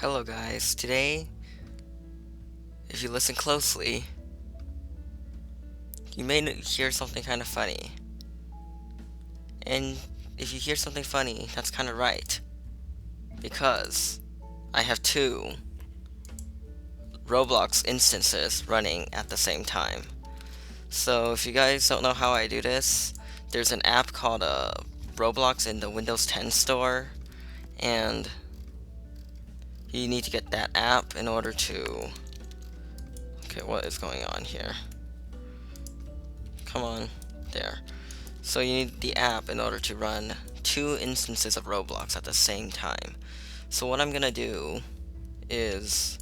Hello guys, today, if you listen closely, you may hear something kind of funny. And if you hear something funny, that's kind of right, because I have two Roblox instances running at the same time. So if you guys don't know how I do this, there's an app called Roblox in the Windows 10 store, and you need to get that app in order to... Okay, what is going on here? Come on, there. So you need the app in order to run two instances of Roblox at the same time. So what I'm gonna do is,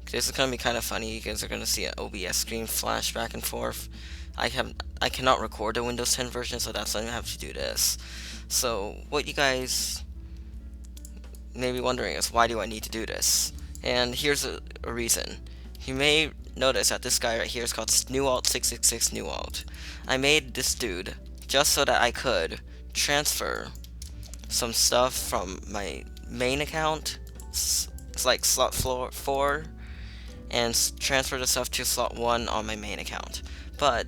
this is gonna be kind of funny. You guys are gonna see an OBS screen flash back and forth. I cannot record the Windows 10 version, so that's why I have to do this. So what you guys may be wondering is, why do I need to do this? And here's a reason. You may notice that this guy right here is called NewAlt666 NewAlt. I made this dude just so that I could transfer some stuff from my main account, it's like slot 4, and transfer the stuff to slot 1 on my main account. But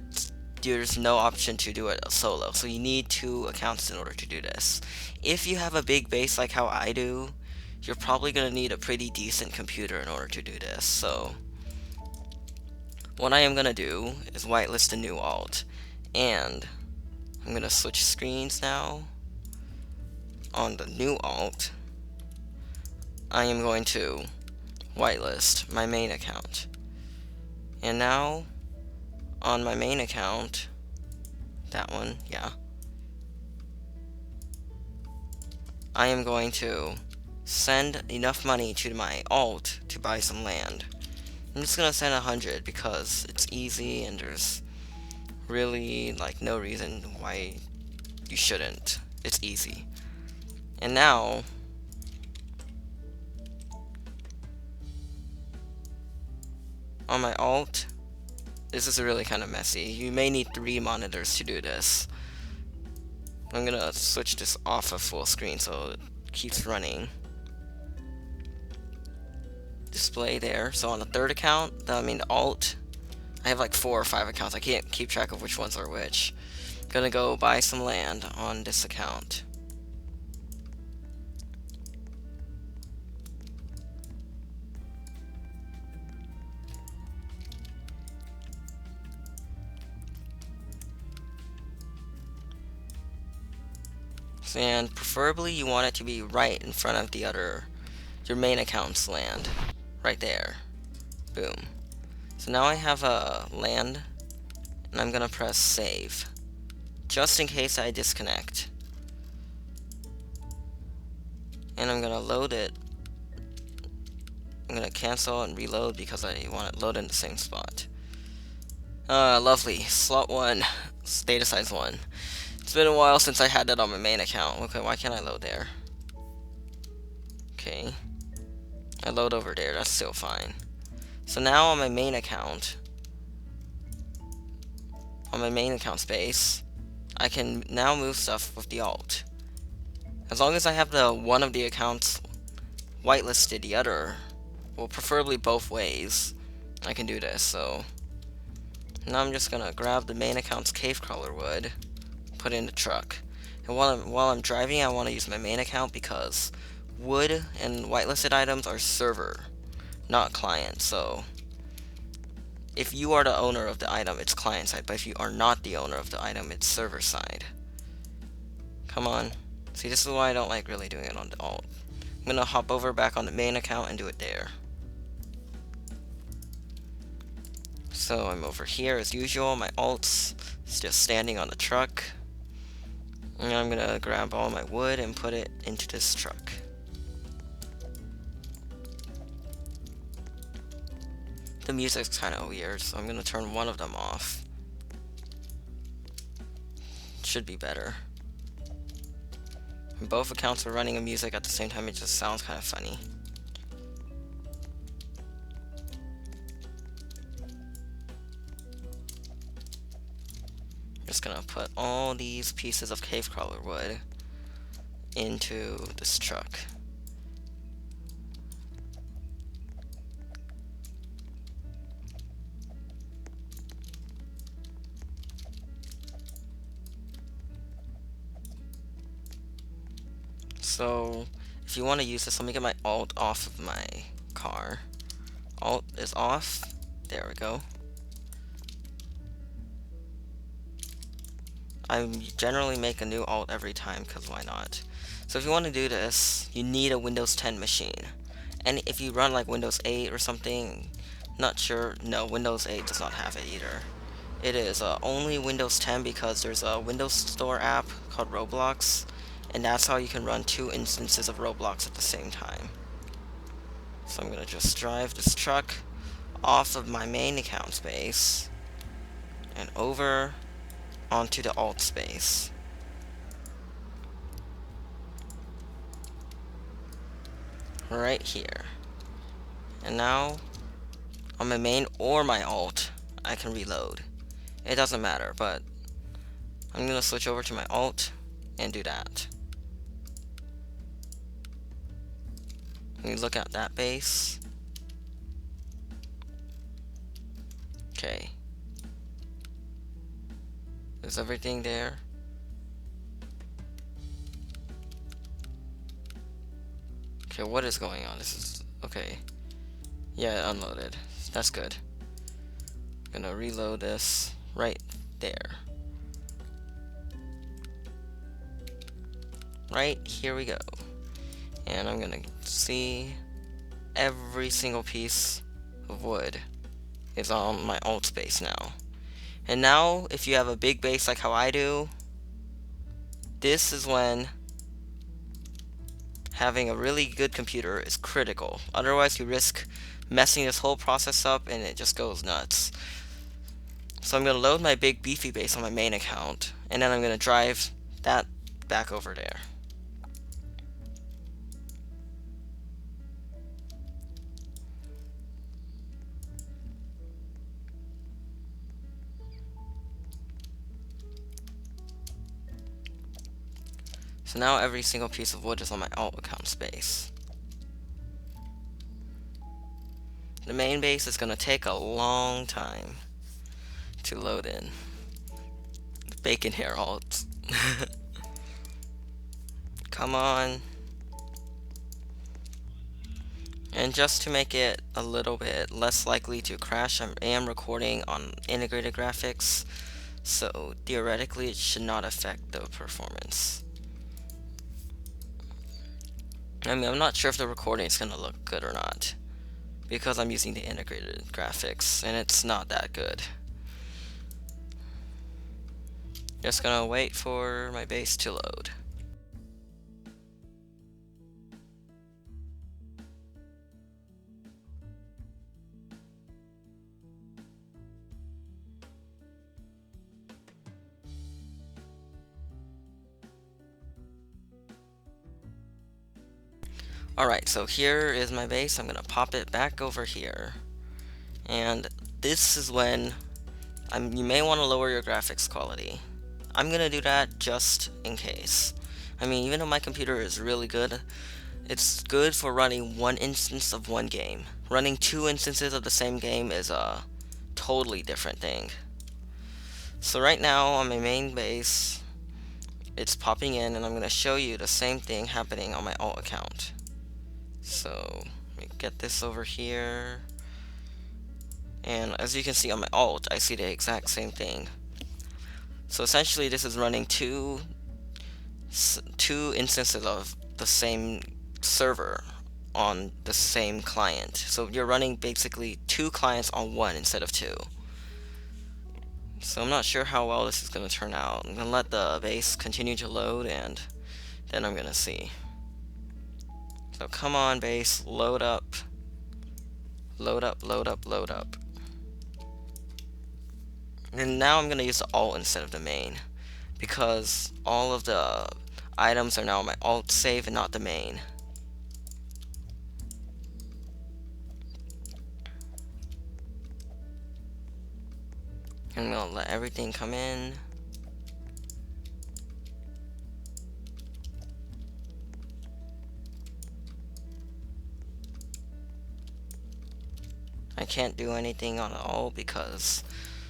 there's no option to do it solo, so you need two accounts in order to do this. If you have a big base like how I do, you're probably going to need a pretty decent computer in order to do this. So what I am going to do is whitelist a new alt, and I'm going to switch screens now. On the new alt, I am going to whitelist my main account. And now, on my main account, that one, yeah, I am going to send enough money to my alt to buy some land. I'm just going to send 100 because it's easy and there's really no reason why you shouldn't. It's easy. And now, on my alt, this is really kind of messy. You may need 3 monitors to do this. I'm gonna switch this off of full screen so it keeps running. Display there. So on the third account, the alt, I have like 4 or 5 accounts. I can't keep track of which ones are which. Gonna go buy some land on this account. And preferably you want it to be right in front of your main account's land. Right there. Boom. So now I have a land, and I'm gonna press save, just in case I disconnect. And I'm gonna load it. I'm gonna cancel and reload because I want it loaded in the same spot. Lovely. Slot 1, data size 1. It's been a while since I had that on my main account. Okay, why can't I load there? Okay. I load over there, that's still fine. So now on my main account space, I can now move stuff with the alt. As long as I have the one of the accounts whitelisted, the other, well, preferably both ways, I can do this. So now I'm just gonna grab the main account's cave crawler wood, put it in the truck. And while I'm driving, I want to use my main account because wood and whitelisted items are server, not client. So if you are the owner of the item, it's client side, but if you are not the owner of the item, it's server side. Come on. See, this is why I don't like really doing it on the alt. I'm gonna hop over back on the main account and do it there. So I'm over here as usual. My alt's just standing on the truck. And I'm gonna grab all my wood and put it into this truck. The music's kind of weird, so I'm gonna turn one of them off. Should be better. When both accounts are running music at the same time, it just sounds kind of funny. Just gonna put all these pieces of cave crawler wood into this truck. So if you want to use this, let me get my alt off of my car. Alt is off. There we go. I generally make a new alt every time because why not? So if you want to do this, you need a Windows 10 machine. And if you run like Windows 8 or something, not sure. No, Windows 8 does not have it either. It is only Windows 10 because there's a Windows Store app called Roblox, and that's how you can run two instances of Roblox at the same time. So I'm gonna just drive this truck off of my main account space and over onto the alt space. Right here. And now, on my main or my alt, I can reload. It doesn't matter, but I'm gonna switch over to my alt and do that. Let me look at that base. Okay. Is everything there? Okay, what is going on? This is okay. Yeah, it unloaded. That's good. I'm gonna reload this right there. Right, here we go. And I'm gonna see every single piece of wood is on my alt space now. And now, if you have a big base like how I do, this is when having a really good computer is critical. Otherwise, you risk messing this whole process up and it just goes nuts. So I'm going to load my big beefy base on my main account, and then I'm going to drive that back over there. So now every single piece of wood is on my alt account space. The main base is going to take a long time to load in. Bacon hair alt. Come on. And just to make it a little bit less likely to crash, I am recording on integrated graphics, so theoretically it should not affect the performance. I mean, I'm not sure if the recording is going to look good or not, because I'm using the integrated graphics, and it's not that good. Just gonna wait for my base to load. Alright, so here is my base. I'm gonna pop it back over here. And this is when you may want to lower your graphics quality. I'm gonna do that just in case. I mean, even though my computer is really good, it's good for running one instance of one game. Running two instances of the same game is a totally different thing. So right now on my main base, it's popping in, and I'm gonna show you the same thing happening on my alt account. So let me get this over here, and as you can see on my alt, I see the exact same thing. So essentially this is running two instances of the same server on the same client. So you're running basically two clients on one instead of two. So I'm not sure how well this is going to turn out. I'm going to let the base continue to load, and then I'm going to see. So come on, base, load up. Load up, load up, load up. And now I'm going to use the alt instead of the main, because all of the items are now on my alt save and not the main. I'm going to let everything come in. I can't do anything on alt because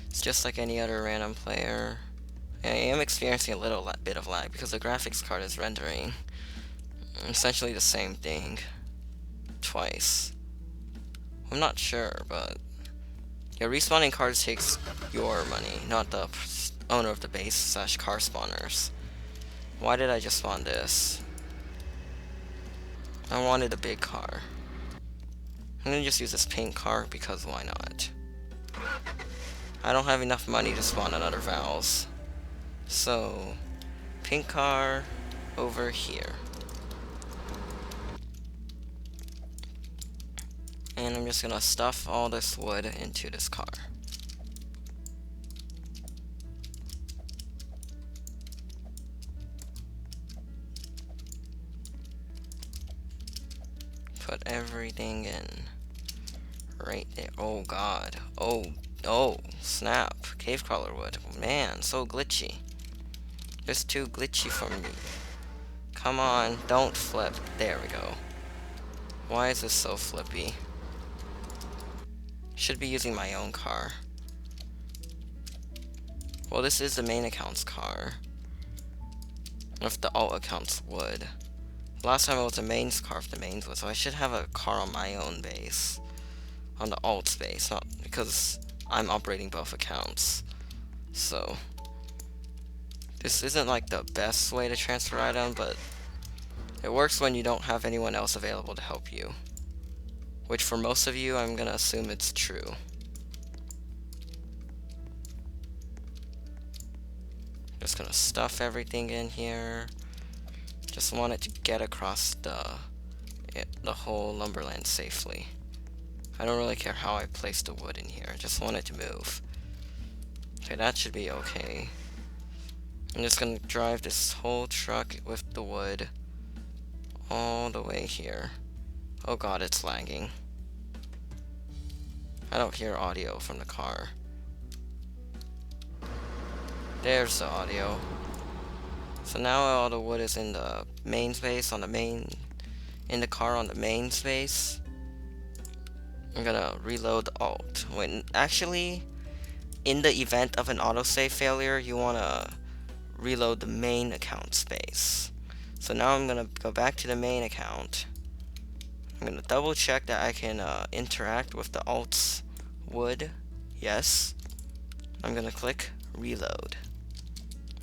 it's just like any other random player. I am experiencing a little bit of lag because the graphics card is rendering. Essentially the same thing twice. I'm not sure, but yeah, respawning cars takes your money, not the owner of the base slash car spawners. Why did I just spawn this? I wanted a big car. I'm gonna just use this pink car because why not? I don't have enough money to spawn another Vowels. So, pink car over here. And I'm just gonna stuff all this wood into this car. Put everything in. Right there. Oh god. Oh, snap. Cave crawler wood. Man, so glitchy. Just too glitchy for me. Come on, don't flip. There we go. Why is this so flippy? Should be using my own car. Well, this is the main account's car. If the alt account's wood. Last time it was the main's car if the main's wood, so I should have a car on my own base. On the alt's base, not because I'm operating both accounts. So, this isn't like the best way to transfer item, but it works when you don't have anyone else available to help you. Which for most of you, I'm gonna assume it's true. Just gonna stuff everything in here. Just want it to get across the whole lumberland safely. I don't really care how I place the wood in here. I just want it to move. Okay, that should be okay. I'm just gonna drive this whole truck with the wood all the way here. Oh god, it's lagging. I don't hear audio from the car. There's the audio. So now all the wood is in the main space in the car on the main space. I'm gonna reload the alt. When actually, in the event of an autosave failure, you wanna reload the main account space. So now I'm gonna go back to the main account. I'm gonna double check that I can interact with the alt's wood. Yes. I'm gonna click reload.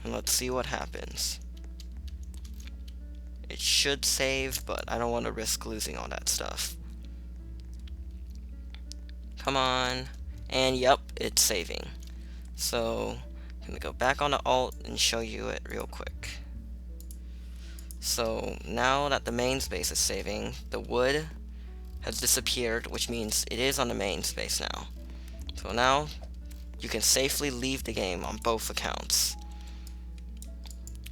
And let's see what happens. It should save, but I don't want to risk losing all that stuff. Come on. And yep, it's saving. So, I'm gonna go back on the alt and show you it real quick. So, now that the main space is saving, the wood has disappeared, which means it is on the main space now. So now, you can safely leave the game on both accounts.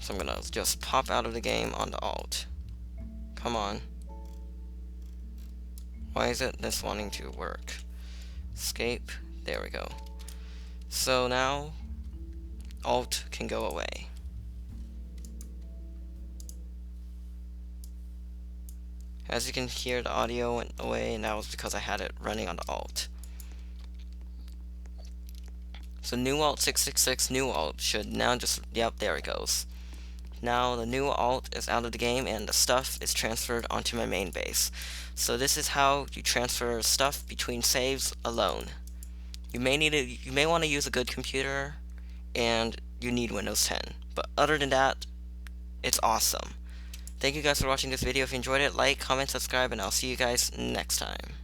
So I'm gonna just pop out of the game on the alt. Come on. Why is it this wanting to work? Escape. There we go. So now, alt can go away. As you can hear, the audio went away, and that was because I had it running on the alt. So new alt 666 new alt should now just, yep, there it goes. Now the new alt is out of the game and the stuff is transferred onto my main base. So this is how you transfer stuff between saves alone. You may want to use a good computer and you need Windows 10. But other than that, it's awesome. Thank you guys for watching this video. If you enjoyed it, like, comment, subscribe, and I'll see you guys next time.